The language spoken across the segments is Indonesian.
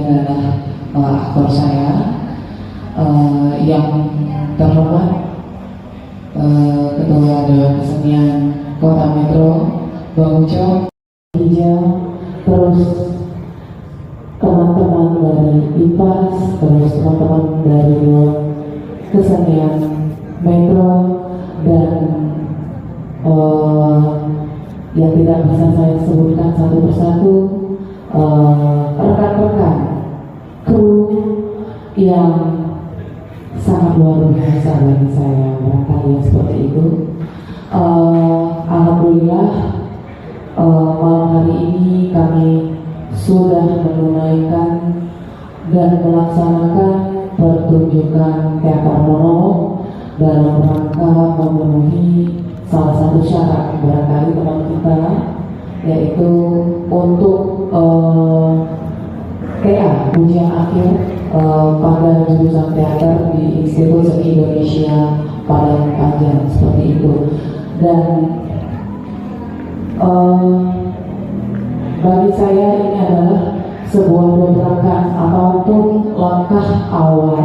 adalah aktor saya yang terhormat Ketua Dewan Kesenian Kota Metro Bang Ucok, terus teman-teman dari IPAS, terus teman-teman dari Dewan Kesenian Metro, dan yang tidak bisa saya sebutkan satu persatu, rekan-rekan kru yang sangat luar biasa bagi saya, barangkali seperti itu. Alhamdulillah malam hari ini kami sudah menunaikan dan melaksanakan pertunjukan teater monolog dalam rangka memenuhi salah satu syarat barangkali teman kita, yaitu untuk TA ujian akhir pada jurusan teater di Institut Seni Indonesia Padang Panjang, seperti itu. Dan bagi saya ini adalah sebuah dobrakan ataupun langkah awal,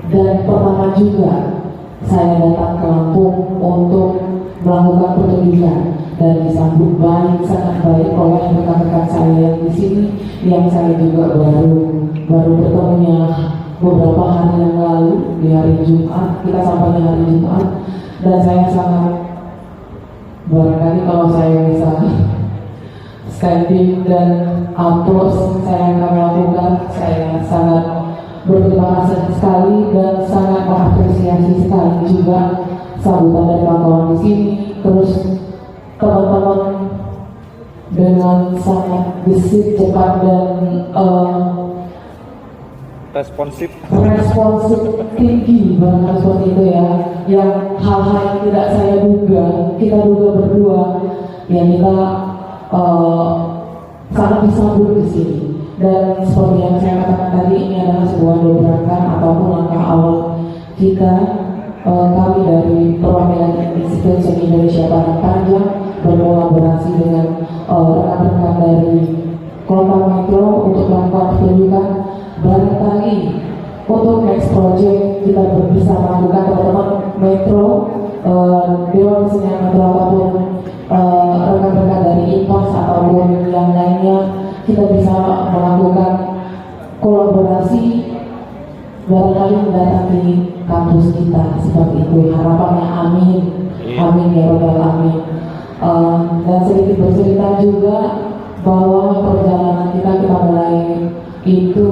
dan pertama juga saya datang ke Lampung untuk melakukan pertunjukan dan disambut baik, sangat baik oleh rekan-rekan saya yang di sini, yang saya juga baru bertemunya beberapa hari yang lalu di hari Jumat. Kita sampai hari Jumat dan saya sangat, barangkali kalau saya bisa standing dan aplaus saya akan lakukan. Saya sangat berterima kasih sekali dan sangat mengapresiasi sekali juga sambutan dari kawan-kawan di sini. Terus teman-teman dengan sangat gesit, cepat dan responsif tinggi banget seperti itu ya, yang hal-hal yang tidak saya duga, kita duga berdua, yang kita sangat disambut di sini. Dan seperti yang saya katakan tadi, ini adalah sebuah dobrakan ataupun langkah awal kita, kami dari perwakilan Institut Seni Indonesia Padang Panjang berkolaborasi dengan rekan-rekan dari Kota Metro untuk melakukan pertunjukan. Barangkali untuk next project kita bisa melakukan teman-teman Metro, Dewan Kesenian Metro ataupun rekan-rekan dari IPAS ataupun yang lainnya, kita bisa melakukan kolaborasi, barangkali mendatangi kampus kita seperti itu. Harapannya amin, amin ya robbal alamin. Dan sedikit bercerita juga bahwa perjalanan kita mulai itu,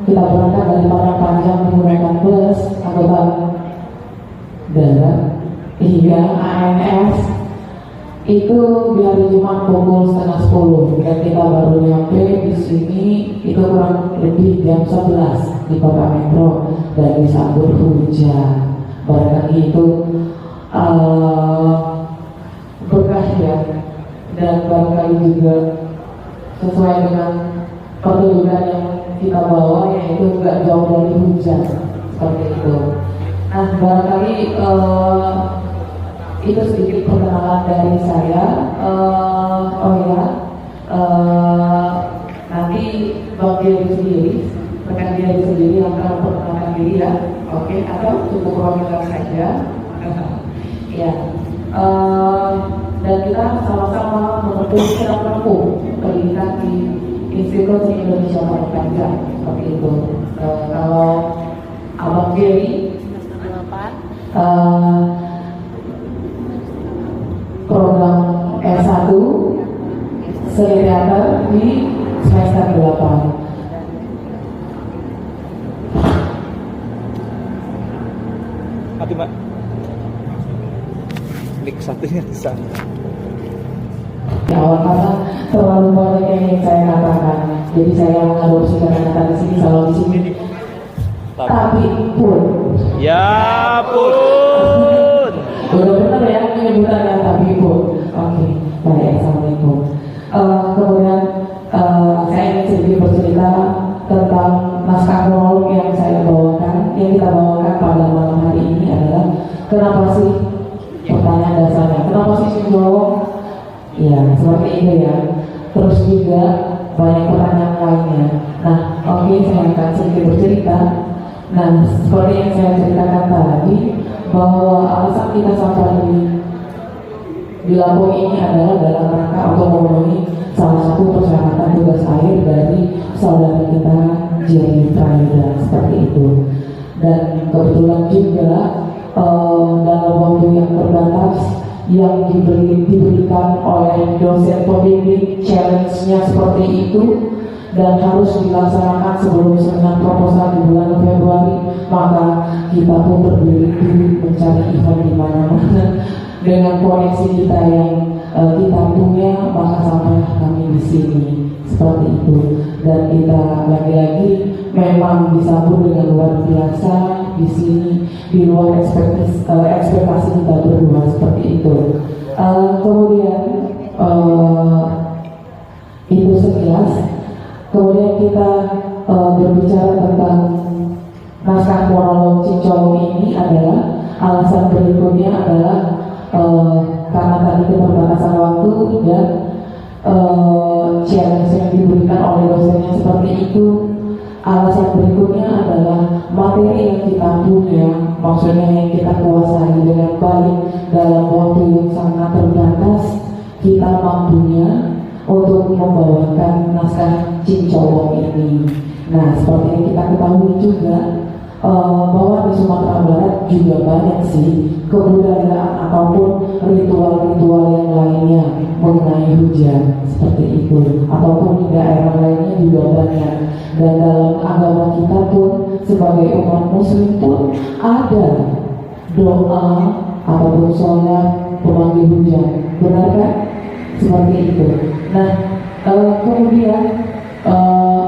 kita berangkat dari Padang Panjang menggunakan bus angkutan darat hingga ANS itu di hari Jumat pukul 9:30 dan kita baru nyampe di sini itu kurang lebih jam 11 di Kota Metro dan disambut hujan. Barangkali itu berkah ya, dan barangkali juga sesuai dengan pertunjukan yang kita bawa, yaitu nggak jauh dari hujan seperti itu. Nah, barangkali itu sedikit perkenalan dari saya. Nanti Bang Jerry sendiri, rekan Jerry sendiri yang akan memperkenalkan diri ya, oke? Atau cukup perwakilan saja? Ya. Dan kita sama-sama menempuh pendidikan di Institut Seni Indonesia Padang Panjang, seperti itu. Kalau Abang Jerry, program S1 seni teater di semester 8. Hati Mbak, klik satunya di sana. Ya, awal karena terlalu banyak yang ingin saya katakan, jadi saya mengadopsi kata-kata di sini, selalu di sini. Tapi pun. Ya pun. Udah benar ya penyebutannya, tapi pun. Oke, baik. Assalamualaikum. Kemudian saya ingin sedikit bercerita tentang naskah monolog yang saya bawakan, yang kita bawakan pada malam hari ini adalah kenapa sih, pertanyaan dasarnya, kenapa sih Sing Jolong? Ya, seperti itu ya. terus juga banyak pertanyaan lainnya. Nah, oke, saya akan sedikit bercerita. Nah, seperti yang saya ceritakan tadi, bahwa alasan kita sampai di Lampung ini adalah dalam rangka untuk memenuhi salah satu persyaratan tugas akhir dari saudara kita Jerry Prayuda, seperti itu. Dan kebetulan juga dalam waktu yang terbatas yang diberikan oleh dosen pembimbing, challenge-nya seperti itu dan harus dilaksanakan sebelum seminar proposal di bulan Februari, maka kita pun berdiri mencari event di mana-mana dengan koneksi kita yang kita punya, maka sampai kami di sini seperti itu. Dan kita lagi-lagi memang disambut dengan luar biasa di sini, di luar ekspektasi kita berdua, seperti itu. Kemudian itu sekilas. Kemudian kita berbicara tentang naskah monolog Cincong ini adalah alasan berikutnya adalah karena tadi keterbatasan waktu dan challenge yang diberikan oleh dosennya seperti itu. Alasan berikutnya adalah materi yang kita punya, maksudnya yang kita kuasai dengan baik dalam waktu yang sangat terbatas, kita mampunya untuk membawakan naskah Cincong ini. Nah, seperti yang kita ketahui juga bahwa di Sumatera Barat juga banyak sih kebudayaan ataupun ritual-ritual yang lainnya mengenai hujan seperti itu, ataupun di daerah lainnya juga banyak. Dan dalam agama kita pun sebagai umat muslim pun ada doa ataupun sholat pemanggil hujan, benar kan? Seperti itu. Nah, kemudian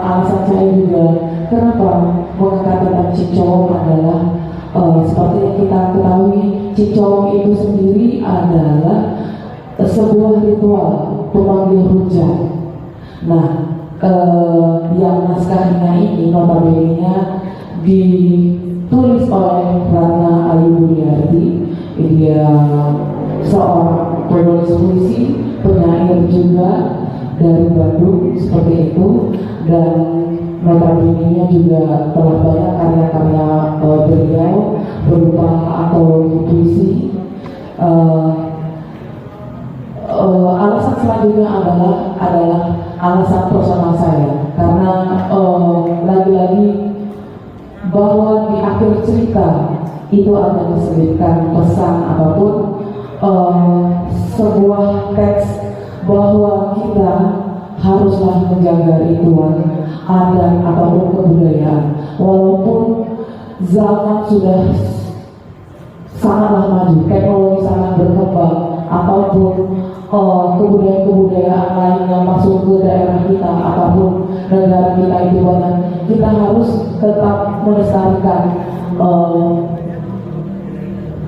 alasan saya juga kenapa mengangkat tentang Cincong adalah seperti yang kita ketahui, Cincong itu sendiri adalah sebuah ritual pemanggil hujan. Nah, yang naskahnya ini notabene-nya ditulis oleh Ratna Ayu Budiarti. Dia seorang penulis puisi, penyair juga dari Bandung, seperti itu. Dan notabene-nya juga telah banyak karya-karya beliau berupa antologi puisi. Alasan selanjutnya adalah alasan personal saya, karena lagi-lagi bahwa di akhir cerita itu ada diselipkan pesan ataupun sebuah teks bahwa kita haruslah menjaga ritual, adat ataupun kebudayaan, walaupun zaman sudah sangatlah maju, teknologi sangat berkembang, ataupun kebudayaan-kebudayaan lain yang masuk ke daerah kita ataupun negara kita itu banyak, kita harus tetap melestarikan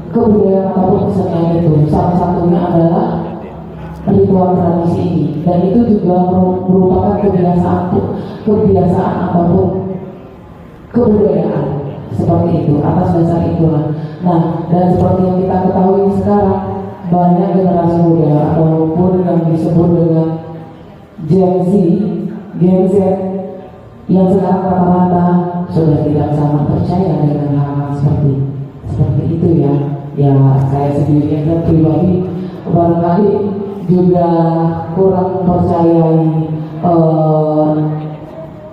kebudayaan ataupun kesenian itu. Salah satunya adalah ritual tradisi ini, dan itu juga merupakan kebiasaan ataupun kebudayaan seperti itu. Atas dasar itulah, nah, dan seperti yang kita ketahui sekarang, banyak generasi muda ataupun yang disebut dengan Gen Z yang sekarang rata-rata sudah tidak sama percaya dengan hal-hal seperti itu ya. Ya, saya sendiri dan pribadi barangkali juga kurang mempercayai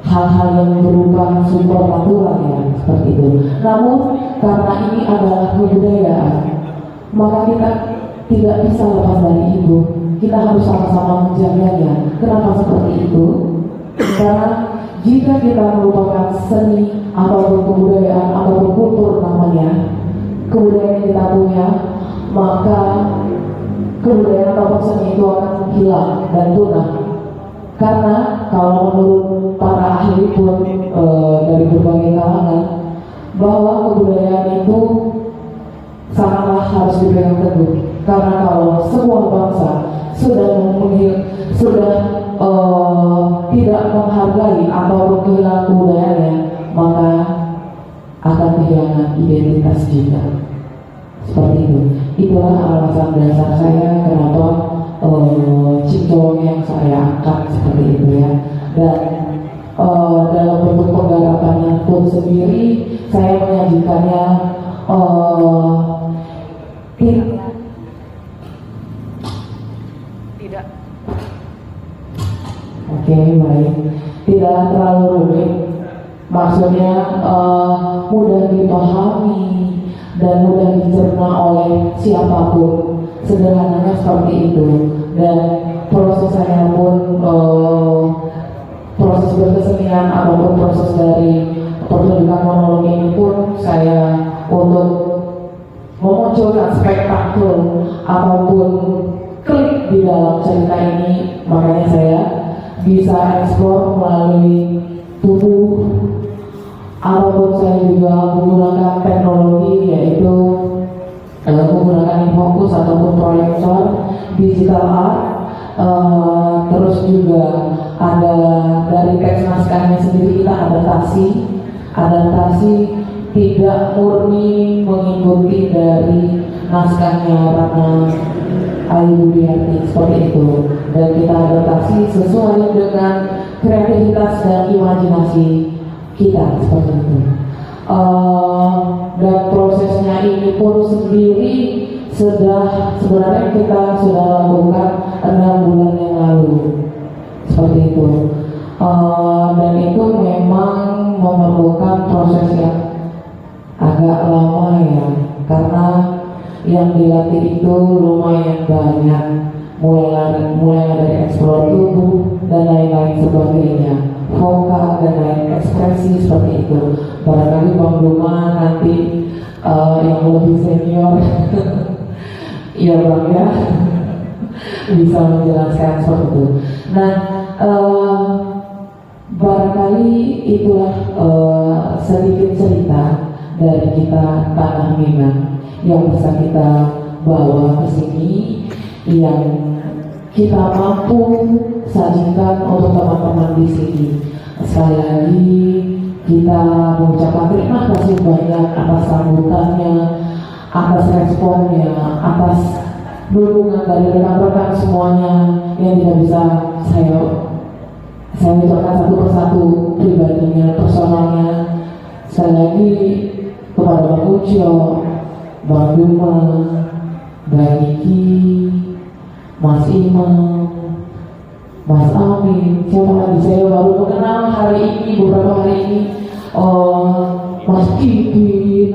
hal-hal yang berupa supernatural ya, seperti itu. Namun karena ini adalah kebudayaan, maka kita tidak bisa lepas dari itu. Kita harus sama-sama menjaganya. Kenapa seperti itu? Karena jika kita merupakan seni ataupun kebudayaan ataupun kultur namanya, kebudayaan yang kita punya, maka kebudayaan ataupun seni itu akan hilang dan punah. Karena kalau menurut para ahli pun dari berbagai kalangan, bahwa kebudayaan itu sangatlah harus dipegang teguh. Karena kalau sebuah bangsa sudah tidak menghargai atau kehilangan kebudayaannya, maka akan kehilangan identitas juga. Seperti itu. Itulah alasan dasar saya kenapa ciptaan yang saya angkat seperti itu ya. Dan dalam bentuk penggarapannya pun sendiri saya menyajikannya tidak oke, baik, tidak terlalu rumit, maksudnya mudah dipahami dan mudah dicerna oleh siapapun, sederhananya seperti itu. Dan prosesnya pun proses berkesenian ataupun proses dari pertunjukan monolog ini pun saya untuk memunculkan spektakel ataupun klik di dalam cerita ini, makanya saya bisa eksplor melalui tubuh ataupun saya juga menggunakan teknologi, yaitu menggunakan fokus ataupun proyektor digital art. Terus juga ada dari teks naskahnya sendiri kita adaptasi tidak murni mengikuti dari naskahnya Ratna Ayu Budiarti seperti itu, dan kita adaptasi sesuai dengan kreativitas dan imajinasi kita seperti itu. Dan prosesnya ini pun sendiri sebenarnya kita sudah lakukan 6 bulan yang lalu seperti itu. Dan itu memang memerlukan proses yang agak lama ya, karena yang dilatih itu lumayan banyak, mulai dari eksplor tubuh dan lain-lain sebagainya, vokal dan lain ekspresi seperti itu. Barangkali Bang Duma nanti yang lebih senior ya Bang ya bisa menjelaskan seperti itu. Nah, barangkali itulah sedikit cerita dari kita Tanah Minang yang bisa kita bawa ke sini, yang kita mampu sajikan untuk teman-teman di sini. Sekali lagi kita mengucapkan terima kasih banyak atas sambutannya, atas responnya, atas dukungan dari rekan-rekan semuanya yang tidak bisa saya ucapkan satu persatu pribadinya, personalnya. Sekali lagi kepada Bang Ujo, Bang Duma, Bang Niki, Mas Imam, Mas Amin, siapa lagi saya baru mengenal hari ini, beberapa hari ini, Mas Kipin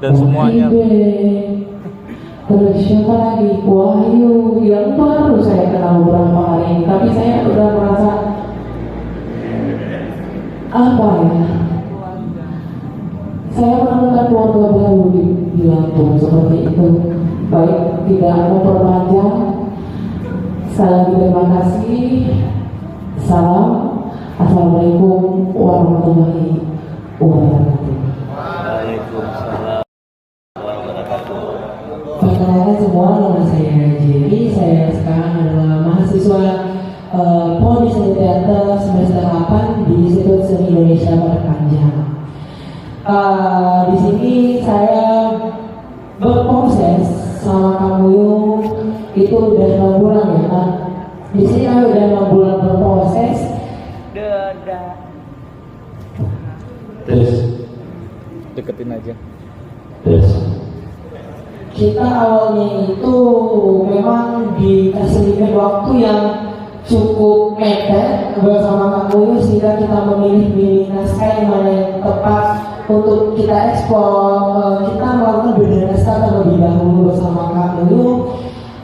dan semuanya. Terus siapa lagi? Wahyu yang baru saya kenal beberapa hari ini, tapi saya udah merasa apa ya? Saya menemukan keluarga baru di Lampung seperti itu. Baik, tidak memperpanjang. Sekali lagi terima kasih. Salam. Assalamualaikum warahmatullahi wabarakatuh. Waalaikumsalam warahmatullahi wabarakatuh. Perkenalkan semua, nama saya Jerry. Saya sekarang adalah mahasiswa Poli Seni Teater semester 8 di Institut Seni Indonesia Padang. Di sini saya berproses sama kamu itu udah 6 bulan ya kan? Di sini kami udah 6 bulan berproses. Terus Deketin aja. Kita awalnya itu memang dikasih limit waktu yang cukup mepet bersama kamu, sehingga kita memilih naskah yang mana yang tepat untuk kita ekspor. Kita melakukan beda naskah terlebih dahulu bersama kamu.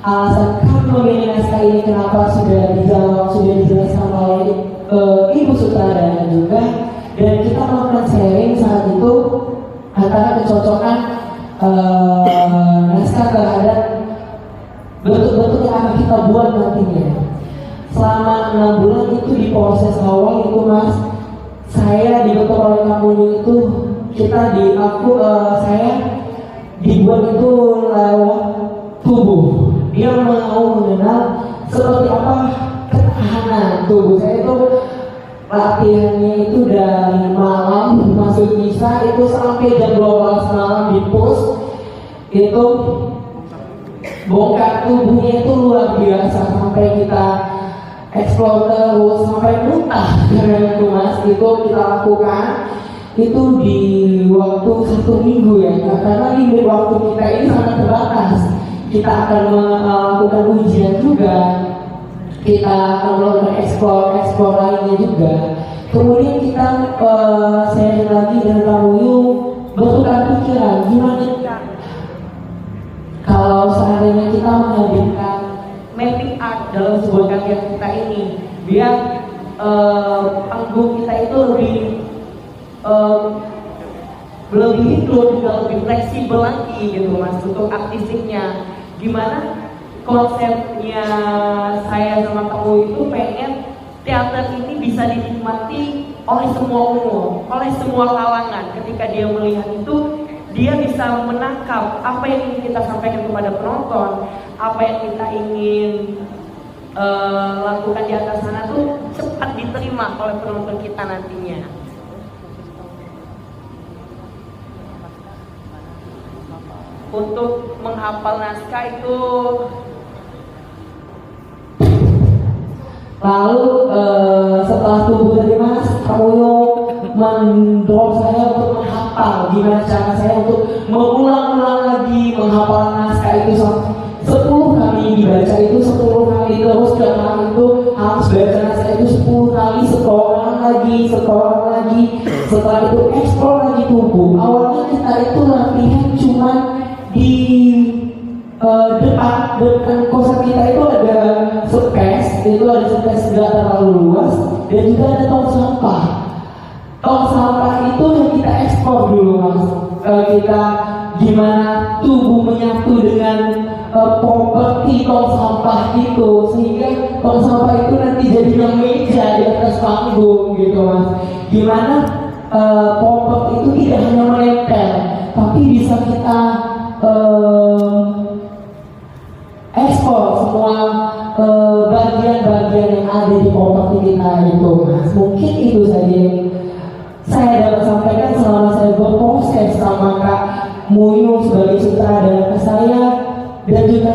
Alasan kami memilih naskah ini kenapa sudah dijelaskan oleh Ibu Sutradara juga, dan kita melakukan sharing saat itu antara kecocokan naskah terhadap bentuk-bentuk yang akan kita buat nantinya. Selama 6 bulan itu di proses awal itu Mas, saya dibentuk oleh kamu itu, saya dibuat itu lewat tubuh. Dia mau mengenal seperti apa ketahanan tubuh saya itu. Latihannya itu dari malam masuk misa itu sampai jam 12 malam di pos itu bongkar tubuhnya itu luar biasa sampai kita explore terus sampai muntah karena itu mas. Itu kita lakukan itu di waktu 1 minggu ya, karena limit waktu kita ini sangat terbatas. Kita akan melakukan ujian juga, kita akan melakukan explore lainnya juga. Kemudian kita sharing lagi dengan Ramuyung, bertukar pikiran gimana kalau seandainya kita menghadirkan mapping art dalam sebuah karya kita ini, biar panggung kita itu lebih hidup juga lebih fleksibel lagi gitu mas untuk artistiknya. Gimana konsepnya saya sama kamu itu pengen teater ini bisa dinikmati oleh semua umur, oleh semua kalangan. Ketika dia melihat itu, dia bisa menangkap apa yang ingin kita sampaikan kepada penonton, apa yang kita ingin lakukan di atas sana tuh cepat diterima oleh penonton kita nantinya. Untuk menghafal naskah itu, lalu setelah tubuh dari mas, Ramuyung mendorong saya untuk menghafal. Gimana cara saya untuk mengulang-ulang lagi menghafal naskah itu 10 kali dibaca itu 10 kali terus, dan itu harus baca naskah itu 10 kali, sekolah lagi. Setelah itu eksplor lagi tubuh. Awalnya kita itu latihan cuman di depan kosan kita itu ada space, nggak terlalu luas, dan juga ada tong sampah. Tong sampah itu yang kita ekspor dulu mas. Kita gimana tubuh menyatu dengan properti tong sampah itu, sehingga tong sampah itu nanti jadi meja di atas panggung gitu mas. Gimana properti itu tidak hanya menempel, tapi bisa kita ekspor semua bagian-bagian yang ada di properti kita itu mas. Mungkin itu saja yang saya dapat sampaikan selama saya berproses sama Kak Muyung sebagai sutradara ke saya, dan juga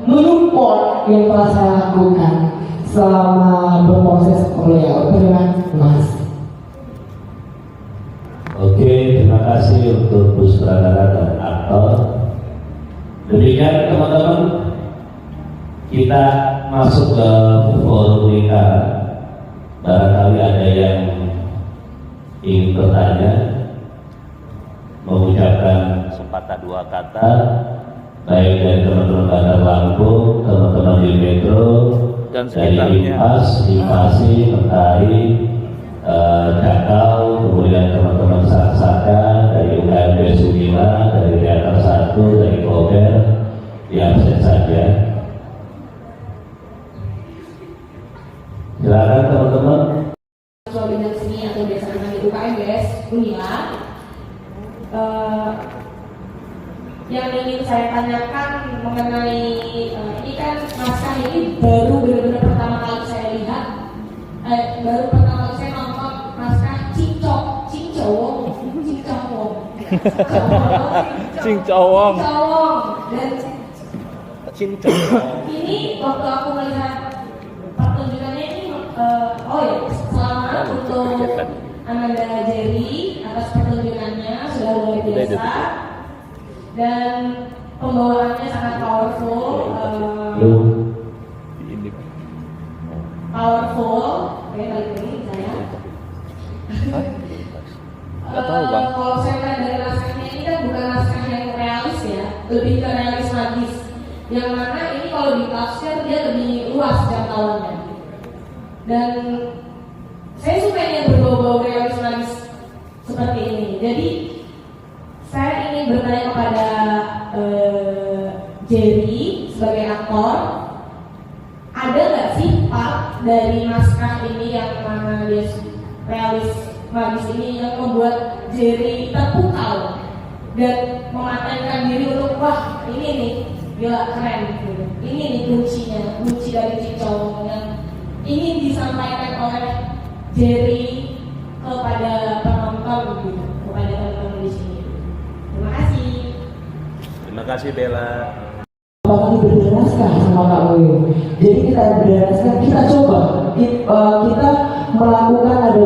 menyupport yang telah saya lakukan selama berproses beliau. Terima kasih mas. Oke, terima kasih untuk Bu Sutradara dan aktor. Demikian teman-teman, kita masuk ke forum lingkaran. Barangkali ada yang ingin bertanya, mengucapkan sepatah dua kata, baik dari teman-teman Bandar Lampung, teman-teman di Metro, dan dari sekitarnya. Impas, Impasi, Mentari, Jakau, kemudian teman-teman Saksaka, dari UKM Sumila, dari Teater 1, dari Kober, di absen saja. Silakan teman-teman. Mahasiswa bidang seni atau biasa dipanggil UKM Unila. Yang ingin saya tanyakan mengenai ini kan naskah ini baru benar-benar pertama kali saya lihat, baru pertama kali saya nonton naskah Cincowong Cincowong. Dan Cincowong. ini waktu aku melihat pertunjukannya ini, selamat untuk Amanda Jerry atas pertunjukannya, sudah luar biasa dan pembawaannya sangat powerful, Oke, balik lagi saya. Nggak tahu, Bang. Kalau saya lihat dari naskahnya ini kan bukan naskah yang realis ya, lebih ke realis magis. Yang mana ini kalau ditafsir dia lebih luas jangkauannya. Dan saya suka yang berbau-bau realis magis seperti ini. Jadi saya ingin bertanya kepada Jerry sebagai aktor, ada nggak sih part dari naskah ini yang mana dia realis magis ini yang membuat Jerry terpukau dan mematenkan diri untuk wah ini nih gila keren gitu. Ini nih kunci dari Cincowong yang ingin disampaikan oleh Jerry kepada penonton gitu, kepada teman-teman di sini. Terima kasih. Terima kasih Bella. bakal diberi naskah sama Kak Boy. Jadi kita beri naskah, kita coba kita melakukan ada